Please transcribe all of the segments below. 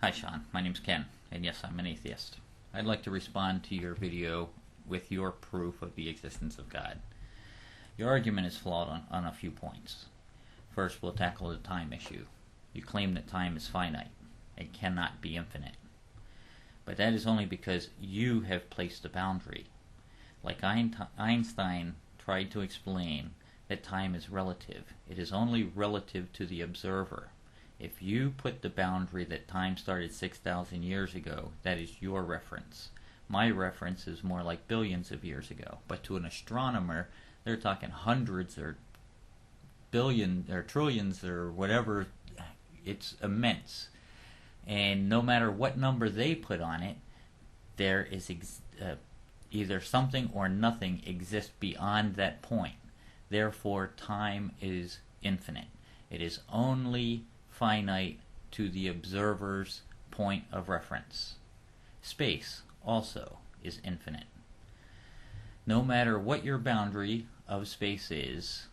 Hi Shawn, my name's Ken, and yes, I'm an atheist. I'd like to respond to your video with your proof of the existence of God. Your argument is flawed on a few points. First, we'll tackle the time issue. You claim that time is finite. It cannot be infinite. But that is only because you have placed a boundary. Like Einstein tried to explain that time is relative. It is only relative to the observer. If you put the boundary that time started 6,000 years ago, that is your reference. My reference is more like billions of years ago. But to an astronomer, they're talking hundreds or billions or trillions or whatever. It's immense. And no matter what number they put on it, there is either something or nothing exists beyond that point. Therefore, time is infinite. It is only finite to the observer's point of reference. Space also is infinite. No matter what your boundary of space is,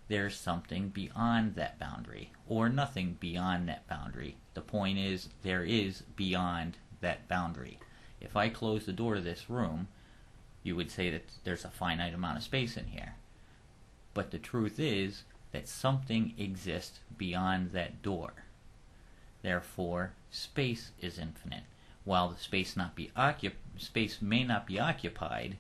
there's something beyond that boundary, or nothing beyond that boundary. The point is, there is beyond that boundary. If I close the door to this room, you would say that there's a finite amount of space in here. But the truth is that something exists beyond that door. Therefore, space is infinite. While the space may not be occupied,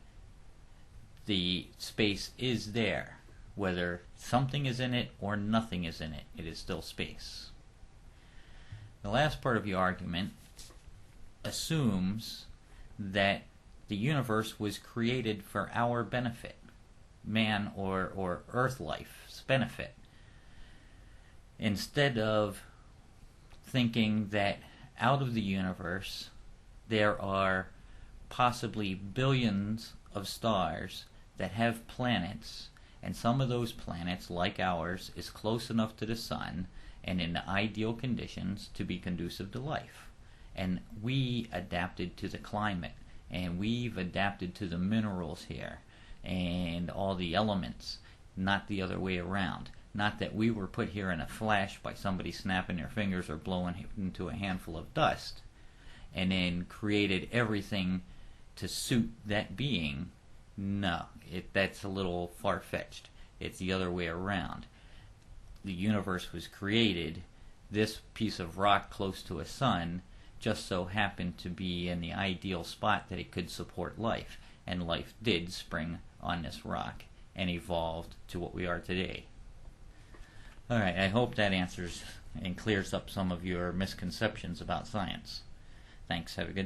the space is there. Whether something is in it or nothing is in it, it is still space. The last part of your argument assumes that the universe was created for our benefit, man or earth life's benefit, instead of thinking that out of the universe there are possibly billions of stars that have planets, and some of those planets, like ours, is close enough to the sun and in the ideal conditions to be conducive to life. And we adapted to the climate, and we've adapted to the minerals here and all the elements, not the other way around. Not that we were put here in a flash by somebody snapping their fingers or blowing into a handful of dust and then created everything to suit that being. No, that's a little far-fetched. It's the other way around. The universe was created. This piece of rock close to a sun just so happened to be in the ideal spot that it could support life. And life did spring on this rock and evolved to what we are today. Alright, I hope that answers and clears up some of your misconceptions about science. Thanks, have a good day.